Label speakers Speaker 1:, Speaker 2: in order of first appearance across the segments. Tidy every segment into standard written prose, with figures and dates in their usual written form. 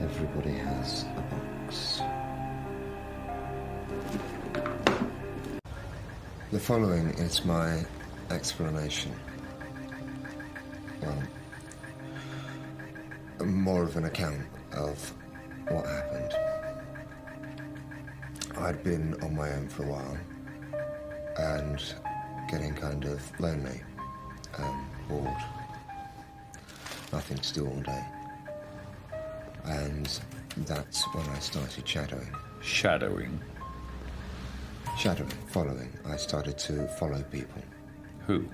Speaker 1: Everybody has a box. The following is my explanation. Well, more of an account of what happened. I'd been on my own for a while and getting kind of lonely and bored. Nothing to do all day. And that's when I started shadowing.
Speaker 2: Shadowing?
Speaker 1: Shadowing, following. I started to follow people.
Speaker 2: Who?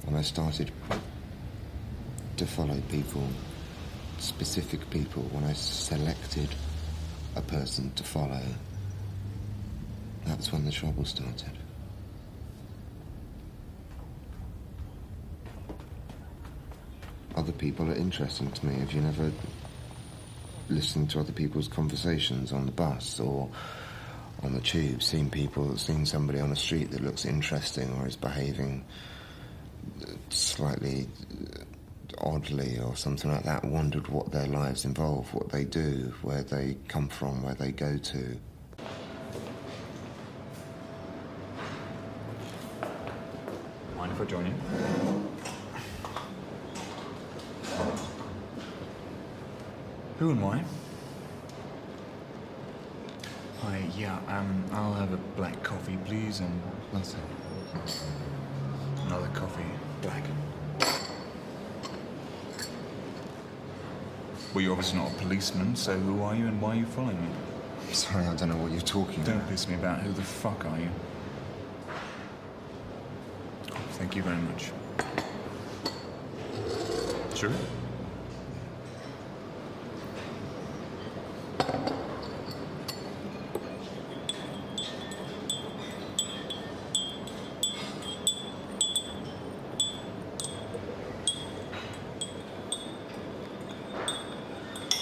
Speaker 1: When I started to follow people, specific people, when I selected a person to follow, that's when the trouble started. Other people are interesting to me. Have you never listened to other people's conversations on the bus or on the tube, seen somebody on the street that looks interesting or is behaving slightly oddly or something like that, wondered what their lives involve, what they do, where they come from, where they go to.
Speaker 2: Mind if I join you? Who and why? Hi, yeah, I'll have a black coffee, please, and...
Speaker 1: Nothing.
Speaker 2: Another coffee, black. Well, you're obviously not a policeman, so who are you and why are you following me?
Speaker 1: Sorry, I don't know what you're talking about.
Speaker 2: Don't piss me about. Who the fuck are you? Thank you very much. Sure?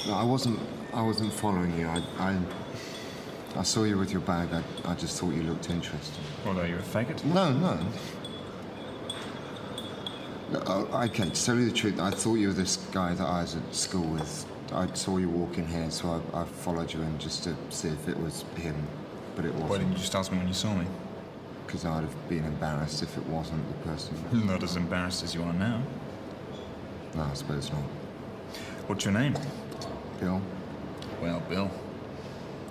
Speaker 1: No, I wasn't following you. I saw you with your bag. I just thought you looked interesting.
Speaker 2: What, are you a faggot?
Speaker 1: No. Okay, to tell you the truth, I thought you were this guy that I was at school with. I saw you walking here, so I followed you in just to see if it was him, but it wasn't.
Speaker 2: Why didn't you just ask me when you saw me?
Speaker 1: Because I'd have been embarrassed if it wasn't the person.
Speaker 2: Not as embarrassed as you are now.
Speaker 1: No, I suppose not.
Speaker 2: What's your name?
Speaker 1: Bill?
Speaker 2: Well, Bill,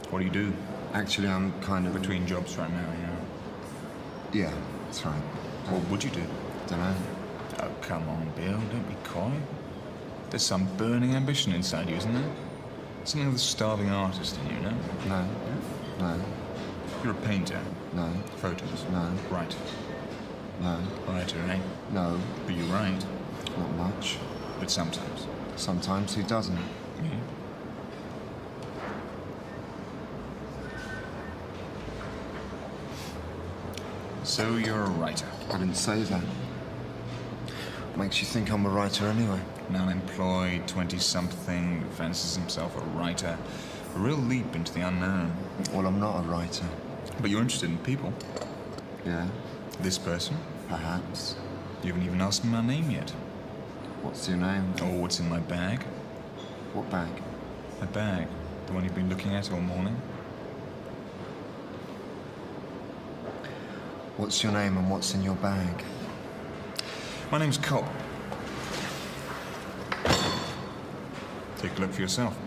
Speaker 2: what do you do?
Speaker 1: Actually, I'm kind of...
Speaker 2: Between jobs right now, yeah.
Speaker 1: Yeah, that's right.
Speaker 2: What would you do?
Speaker 1: Dunno.
Speaker 2: Oh, come on, Bill, don't be coy. There's some burning ambition inside you, isn't there? Something of the starving artist in you, no?
Speaker 1: No.
Speaker 2: Yeah?
Speaker 1: No.
Speaker 2: You're a painter?
Speaker 1: No.
Speaker 2: Photos?
Speaker 1: No.
Speaker 2: Writer?
Speaker 1: No.
Speaker 2: Writer, eh?
Speaker 1: No.
Speaker 2: But you write.
Speaker 1: Not much.
Speaker 2: But sometimes.
Speaker 1: Sometimes who doesn't?
Speaker 2: Yeah. So you're a writer?
Speaker 1: I didn't say that. Makes you think I'm a writer anyway.
Speaker 2: An unemployed 20-something fancies himself a writer. A real leap into the unknown.
Speaker 1: Well, I'm not a writer.
Speaker 2: But you're interested in people.
Speaker 1: Yeah?
Speaker 2: This person?
Speaker 1: Perhaps.
Speaker 2: You haven't even asked me my name yet.
Speaker 1: What's your name?
Speaker 2: Or what's in my bag.
Speaker 1: What bag?
Speaker 2: My bag. The one you've been looking at all morning.
Speaker 1: What's your name and what's in your bag?
Speaker 2: My name's Cobb. Take a look for yourself.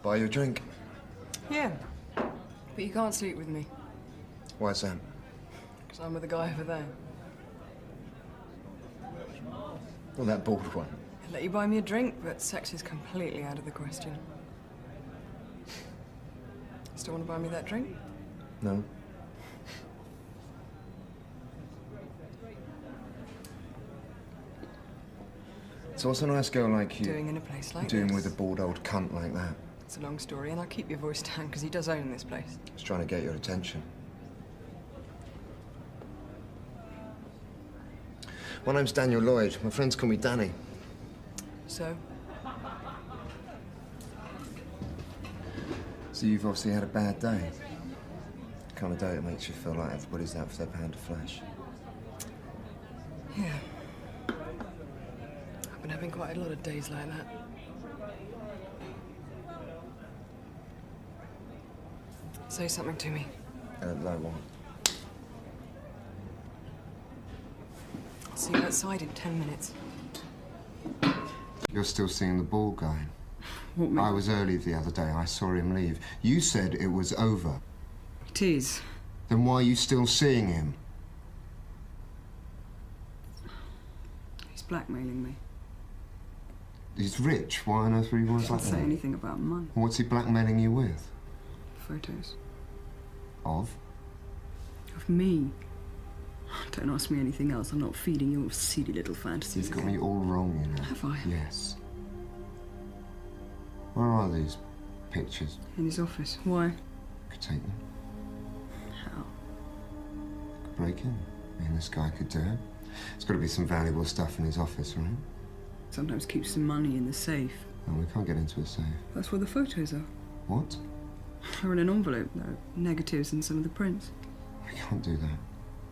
Speaker 1: Buy you a drink?
Speaker 3: Yeah, but you can't sleep with me,
Speaker 1: Why's that?
Speaker 3: because I'm with the guy over there.
Speaker 1: Well, that bald one.
Speaker 3: Let you buy me a drink, but sex is completely out of the question. Still want to buy me that drink?
Speaker 1: No. So what's a nice girl like you
Speaker 3: doing in a place like
Speaker 1: doing
Speaker 3: this?
Speaker 1: with a bald old cunt like that?
Speaker 3: It's a long story, and I'll keep your voice down because he does own this place.
Speaker 1: He's trying to get your attention. My name's Daniel Lloyd. My friends call me Danny.
Speaker 3: So?
Speaker 1: So you've obviously had a bad day. The kind of day that makes you feel like everybody's out for their pound of flesh.
Speaker 3: Yeah. I've been having quite a lot of days like that. Say something to me.
Speaker 1: Like what?
Speaker 3: I'll see you outside in 10 minutes.
Speaker 1: You're still seeing the ball guy.
Speaker 3: What, me?
Speaker 1: I was early the other day. I saw him leave. You said it was over.
Speaker 3: It is.
Speaker 1: Then why are you still seeing him?
Speaker 3: He's blackmailing me.
Speaker 1: He's rich. Why on earth would he want to
Speaker 3: Can't say
Speaker 1: blackmail?
Speaker 3: anything about money.
Speaker 1: What's he blackmailing you with?
Speaker 3: Photos.
Speaker 1: Of?
Speaker 3: Of me. Don't ask me anything else. I'm not feeding your seedy little fantasies
Speaker 1: You've got
Speaker 3: again.
Speaker 1: me all wrong, you know.
Speaker 3: Have I?
Speaker 1: Yes. Where are these pictures?
Speaker 3: In his office. Why?
Speaker 1: Could take them.
Speaker 3: How?
Speaker 1: Could break in. I mean, this guy could do it. There's got to be some valuable stuff in his office, right?
Speaker 3: Sometimes keeps some money in the safe.
Speaker 1: And we can't get into a safe.
Speaker 3: That's where the photos are.
Speaker 1: What?
Speaker 3: They're in an envelope. There are negatives and some of the prints.
Speaker 1: We can't do that.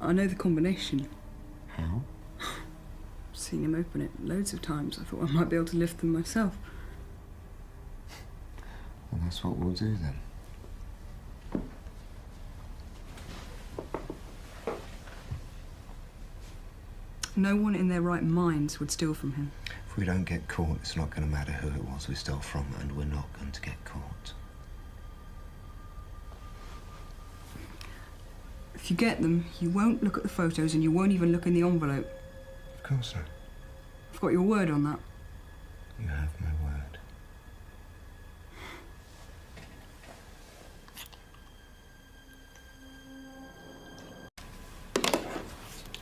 Speaker 3: I know the combination.
Speaker 1: How?
Speaker 3: Seen him open it loads of times. I thought I might be able to lift them myself.
Speaker 1: Well, that's what we'll do then.
Speaker 3: No one in their right minds would steal from him.
Speaker 1: If we don't get caught, it's not going to matter who it was we stole from, and we're not going to get caught.
Speaker 3: If you get them, you won't look at the photos and you won't even look in the envelope.
Speaker 1: Of course not.
Speaker 3: I've got your word on that.
Speaker 1: You have my word.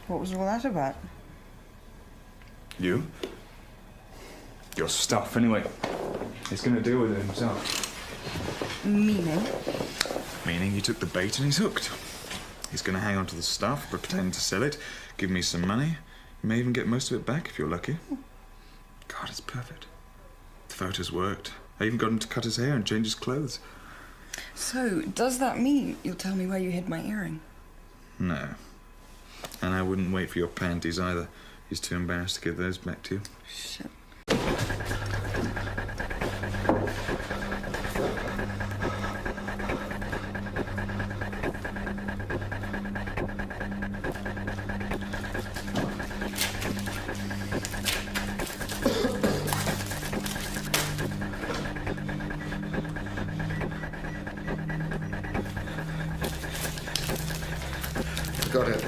Speaker 3: What was all that about?
Speaker 2: You? Your stuff, anyway. He's going to deal with it himself.
Speaker 3: Meaning?
Speaker 2: Meaning he took the bait and he's hooked. He's going to hang on to the stuff, pretend to sell it, give me some money. You may even get most of it back if you're lucky. God, it's perfect. The photos worked. I even got him to cut his hair and change his clothes.
Speaker 3: So, does that mean you'll tell me where you hid my earring?
Speaker 2: No. And I wouldn't wait for your panties either. He's too embarrassed to give those back to you.
Speaker 3: Shit.
Speaker 1: Got it.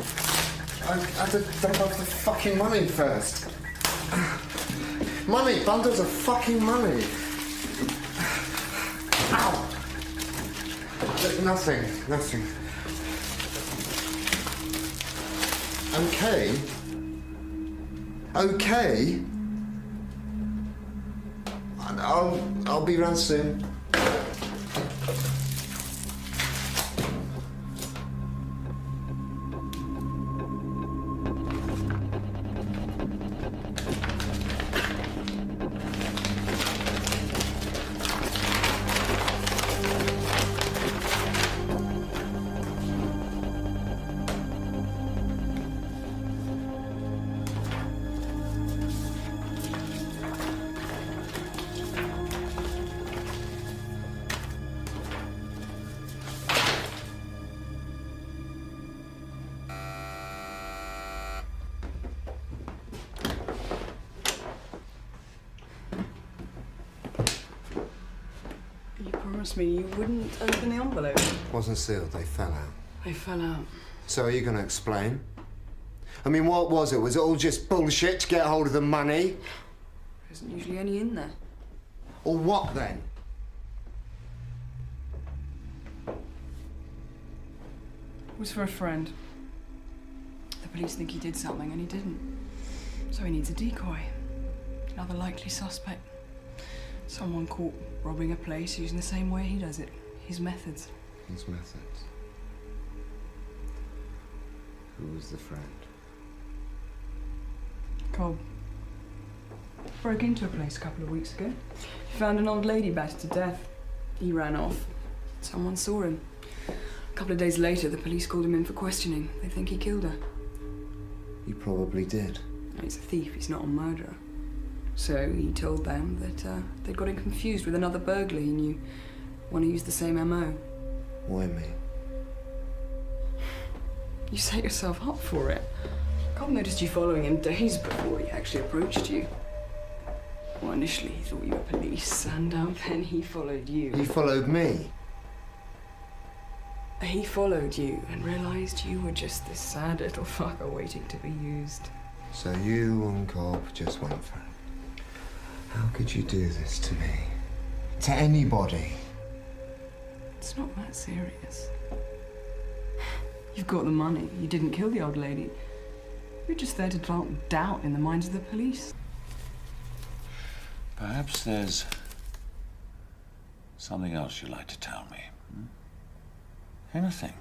Speaker 1: I had to dump off the fucking money first. Money! Bundles of fucking money! Ow! Nothing. Okay? Okay? I'll be round soon.
Speaker 3: You promised me you wouldn't open the envelope.
Speaker 1: Wasn't sealed, they fell out.
Speaker 3: They fell out.
Speaker 1: So are you going to explain? I mean, what was it? Was it all just bullshit to get hold of the money?
Speaker 3: It's Wasn't usually any in there.
Speaker 1: Or what then?
Speaker 3: It was for a friend. The police think he did something and he didn't. So he needs a decoy. Another likely suspect. Someone caught robbing a place using the same way he does it. His methods.
Speaker 1: His methods. Who was the friend?
Speaker 3: Cobb. Broke into a place a couple of weeks ago. He found an old lady battered to death. He ran off. Someone saw him. A couple of days later, the police called him in for questioning. They think he killed her.
Speaker 1: He probably did.
Speaker 3: No, he's a thief, he's not a murderer. So he told them that they'd got him confused with another burglar he knew. One who used the same MO.
Speaker 1: Why me?
Speaker 3: You set yourself up for it. Cobb noticed you following him days before he actually approached you. Well, initially he thought you were police, and then he followed you.
Speaker 1: He followed me?
Speaker 3: He followed you and realised you were just this sad little fucker waiting to be used.
Speaker 1: So you and Cobb just went for it. How could you do this to me? To anybody?
Speaker 3: It's not that serious. You've got the money. You didn't kill the old lady. You're just there to plant doubt in the minds of the police.
Speaker 4: Perhaps there's something else you'd like to tell me. Anything.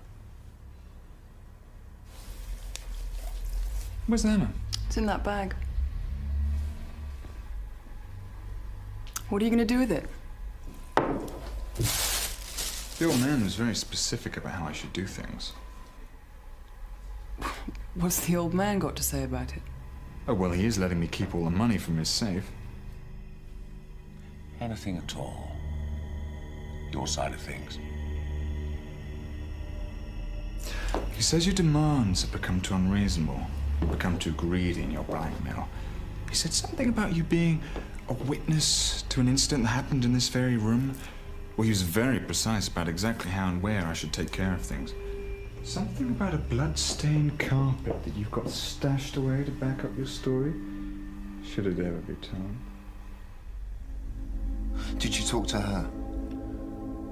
Speaker 2: Where's the hammer?
Speaker 3: It's in that bag. What are you going to do with it?
Speaker 2: The old man was very specific about how I should do things.
Speaker 3: What's the old man got to say about it?
Speaker 2: Oh, well, he is letting me keep all the money from his safe.
Speaker 4: Anything at all. Your side of things.
Speaker 2: He says your demands have become too unreasonable, become too greedy in your blackmail. He said something about you being a witness to an incident that happened in this very room. Well, he was very precise about exactly how and where I should take care of things. Something about a blood-stained carpet that you've got stashed away to back up your story. Should it ever be told?
Speaker 1: Did you talk to her?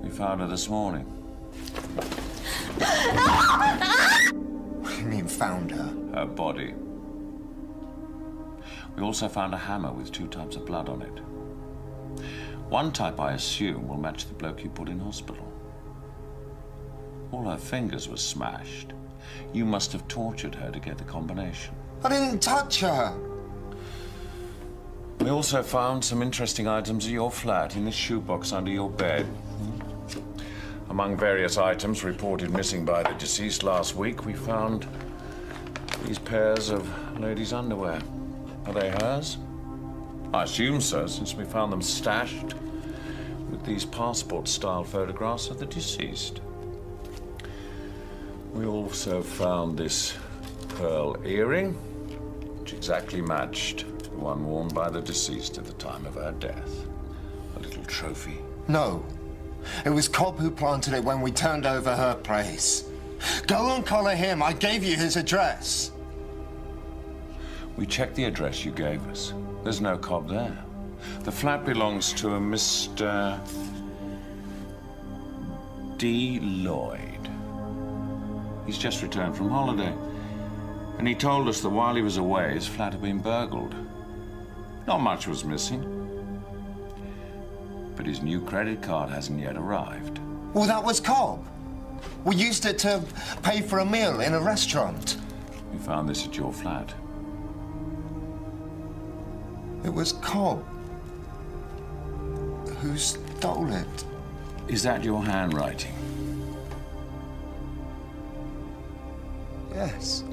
Speaker 4: We found her this morning.
Speaker 1: What do you mean, found her?
Speaker 4: Her body. We also found a hammer with 2 types of blood on it. One type, I assume, will match the bloke you put in hospital. All her fingers were smashed. You must have tortured her to get the combination.
Speaker 1: I didn't touch her.
Speaker 4: We also found some interesting items at your flat in this shoebox under your bed. Among various items reported missing by the deceased last week, we found these pairs of ladies' underwear. Are they hers? I assume so, since we found them stashed with these passport-style photographs of the deceased. We also found this pearl earring, which exactly matched the one worn by the deceased at the time of her death. A little trophy.
Speaker 1: No. It was Cobb who planted it when we turned over her place. Go and collar him. I gave you his address.
Speaker 4: We checked the address you gave us. There's no Cobb there. The flat belongs to a Mr. D. Lloyd. He's just returned from holiday. And he told us that while he was away, his flat had been burgled. Not much was missing. But his new credit card hasn't yet arrived.
Speaker 1: Well, that was Cobb. We used it to pay for a meal in a restaurant.
Speaker 4: We found this at your flat.
Speaker 1: It was Cobb who stole it.
Speaker 4: Is that your handwriting?
Speaker 1: Yes.